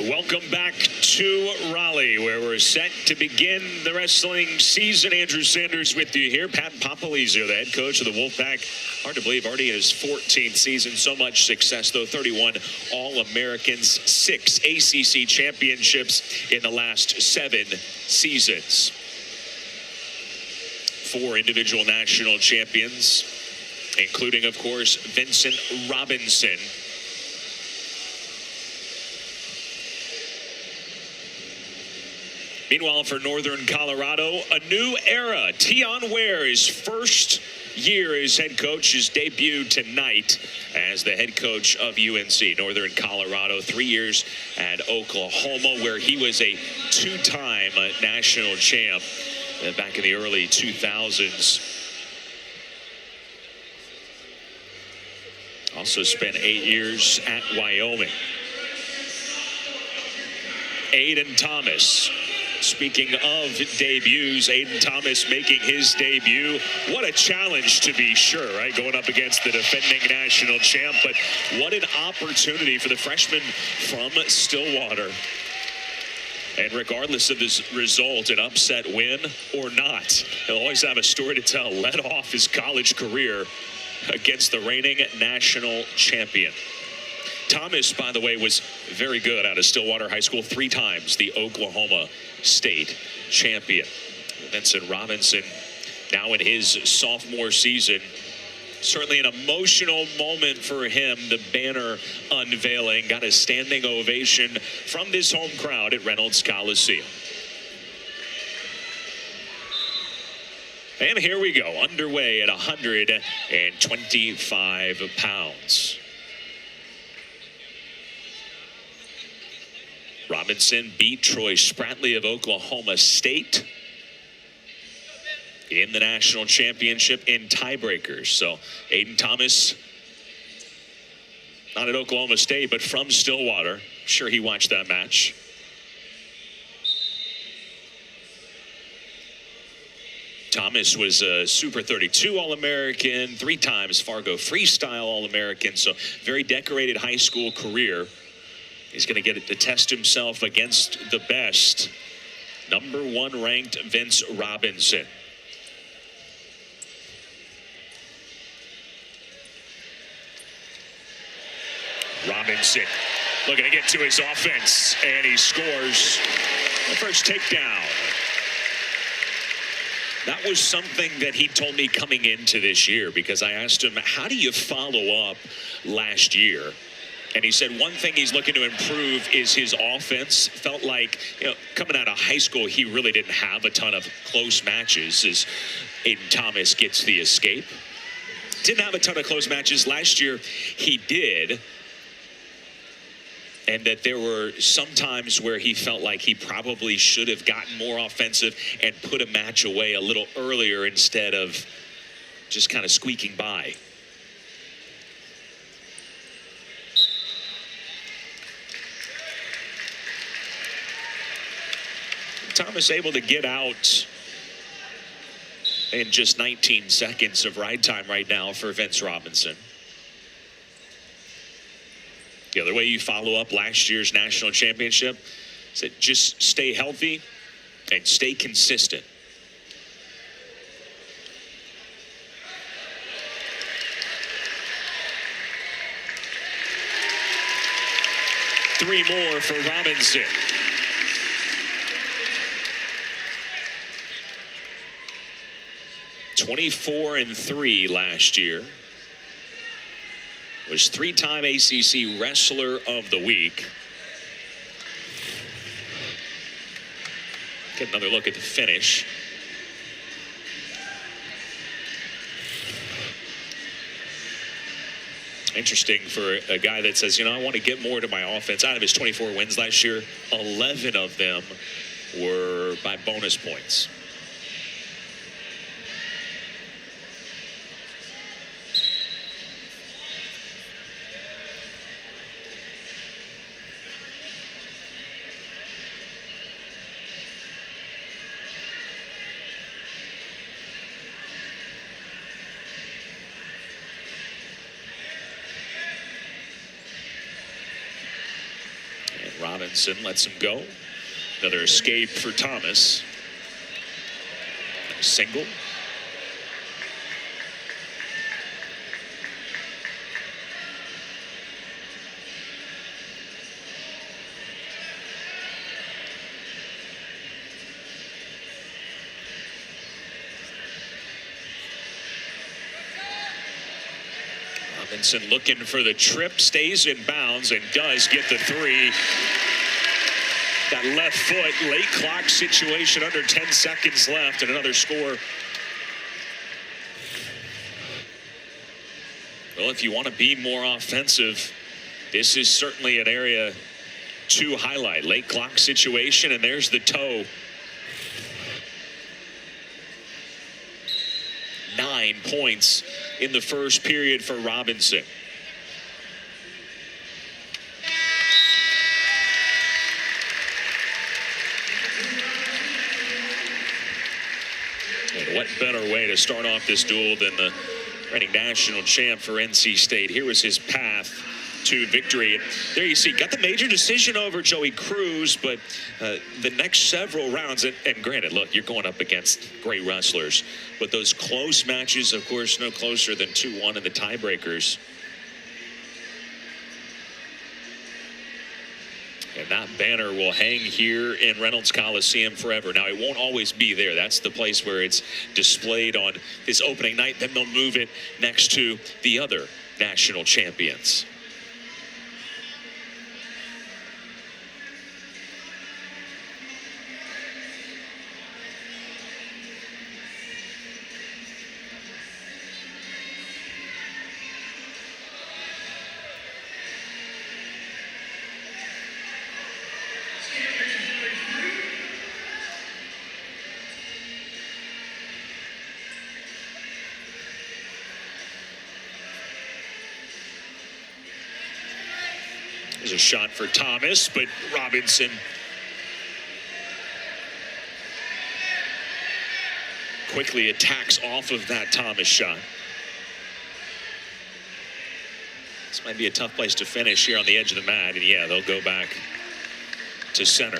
Welcome back to Raleigh, where we're set to begin the wrestling season. Andrew Sanders with you here. Pat Popolizio, the head coach of the Wolfpack. Hard to believe, already in his 14th season. So much success, though. 31 All-Americans, 6 ACC championships in the last 7 seasons. 4 individual national champions, including, of course, Vincent Robinson. Meanwhile, for Northern Colorado, a new era. Tion Ware's first year as head coach, his debut tonight as the head coach of UNC. Northern Colorado, 3 years at Oklahoma, where he was a 2-time national champ back in the early 2000s. Also spent 8 years at Wyoming. Aydan Thomas. Speaking of debuts, Aydan Thomas making his debut. What a challenge, to be sure, right? Going up against the defending national champ, but what an opportunity for the freshman from Stillwater. And regardless of this result, an upset win or not, he'll always have a story to tell. Led off his college career against the reigning national champion. Thomas, by the way, was very good out of Stillwater High School, 3 times the Oklahoma State champion. Vincent Robinson now in his sophomore season. Certainly an emotional moment for him, the banner unveiling. Got a standing ovation from this home crowd at Reynolds Coliseum. And here we go, underway at 125 pounds. Robinson beat Troy Spratley of Oklahoma State in the national championship in tiebreakers. So Aydan Thomas, not at Oklahoma State, but from Stillwater. I'm sure he watched that match. Thomas was a Super 32 All-American, 3 times Fargo Freestyle All-American, so very decorated high school career. He's going to get it to test himself against the best. Number 1 ranked Vince Robinson. Robinson looking to get to his offense, and he scores the first takedown. That was something that he told me coming into this year, because I asked him, how do you follow up last year? And he said one thing he's looking to improve is his offense. Felt like, coming out of high school, he really didn't have a ton of close matches as Aydan Thomas gets the escape. Didn't have a ton of close matches. Last year, he did. And that there were some times where he felt like he probably should have gotten more offensive and put a match away a little earlier instead of just kind of squeaking by. Thomas able to get out in just 19 seconds of ride time right now for Vince Robinson. The other way you follow up last year's national championship is that just stay healthy and stay consistent. Three more for Robinson. (24-3) last year. Was 3-time ACC Wrestler of the Week. Get another look at the finish. Interesting for a guy that says, I want to get more to my offense. Out of his 24 wins last year, 11 of them were by bonus points. Robinson lets him go. Another escape for Thomas. Single. Vincent looking for the trip, stays in bounds, and does get the three. That left foot, late clock situation, under 10 seconds left, and another score. Well, if you want to be more offensive, this is certainly an area to highlight. Late clock situation, and there's the toe. 9 points in the first period for Robinson. And what better way to start off this duel than the reigning national champ for NC State. Here was his path to victory. And there you see, got the major decision over Joey Cruz, but the next several rounds, and granted, look, you're going up against great wrestlers, but those close matches, of course, no closer than 2-1 in the tiebreakers. And that banner will hang here in Reynolds Coliseum forever. Now, it won't always be there. That's the place where it's displayed on this opening night. Then they'll move it next to the other national champions. There's a shot for Thomas, but Robinson quickly attacks off of that Thomas shot. This might be a tough place to finish here on the edge of the mat, and yeah, they'll go back to center.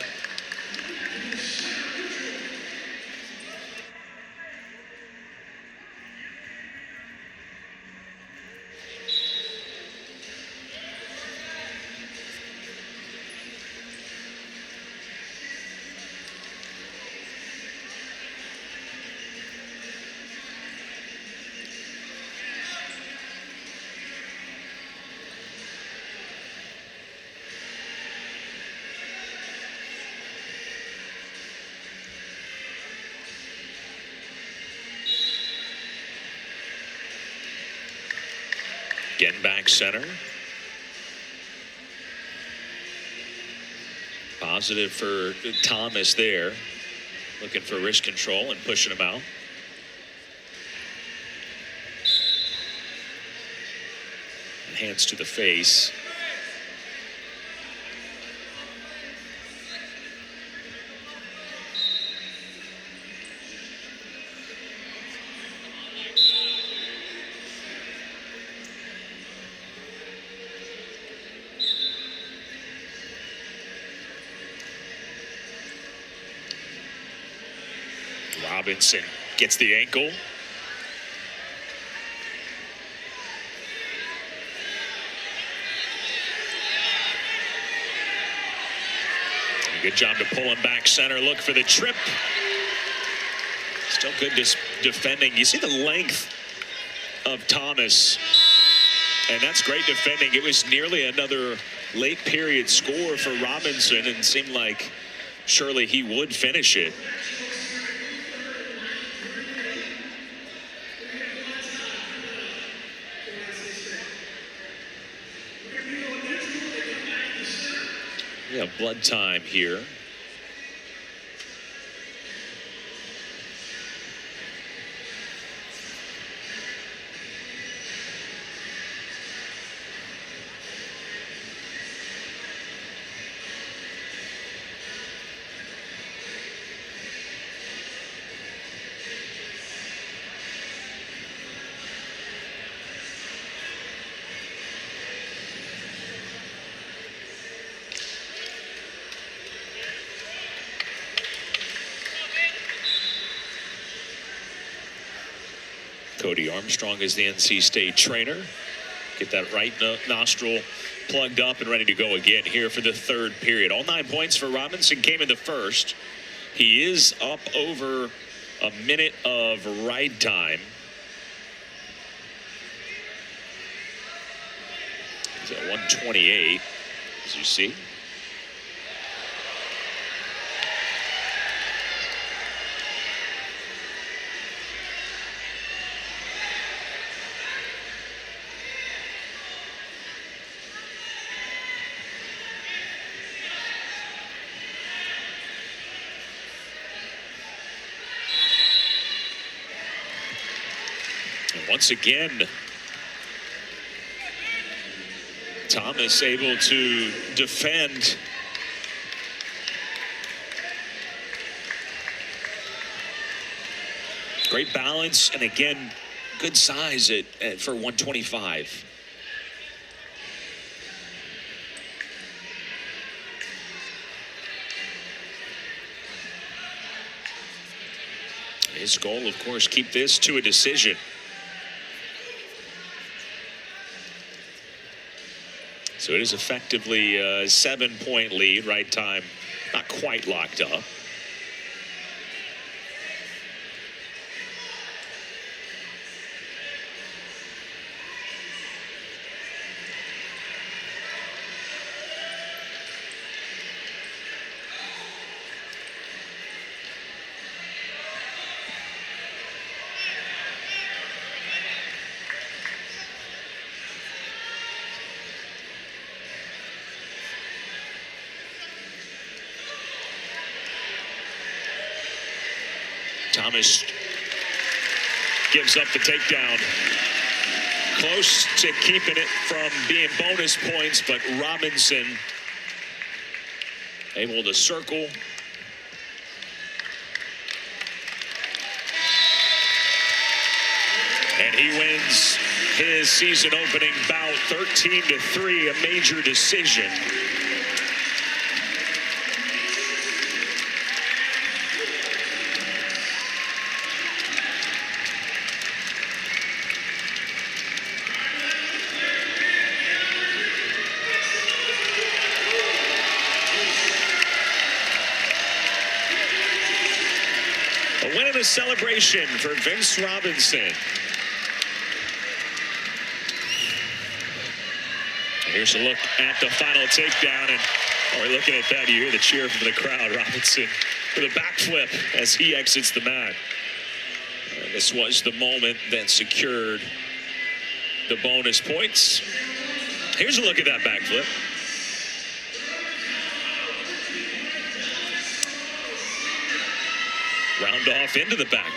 Again, back center. Positive for Thomas there. Looking for wrist control and pushing him out. Hands to the face. Vincent gets the ankle. Good job to pull him back center. Look for the trip. Still good defending. You see the length of Thomas, and that's great defending. It was nearly another late period score for Robinson, and seemed like surely he would finish it. We have blood time here. Cody Armstrong is the NC State trainer. Get that right nostril plugged up and ready to go again here for the third period. All 9 points for Robinson came in the first. He is up over a minute of ride time. He's at 128, as you see. Once again, Thomas able to defend. Great balance, and again, good size for 125. His goal, of course, keep this to a decision. So it is effectively a 7-point lead. Right time not quite locked up. Thomas gives up the takedown. Close to keeping it from being bonus points, but Robinson able to circle. And he wins his season opening bout 13-3, a major decision. A win and a celebration for Vince Robinson. Here's a look at the final takedown, and while we're looking at that, you hear the cheer from the crowd. Robinson with a backflip as he exits the mat. This was the moment that secured the bonus points. Here's a look at that backflip. Round off into the back.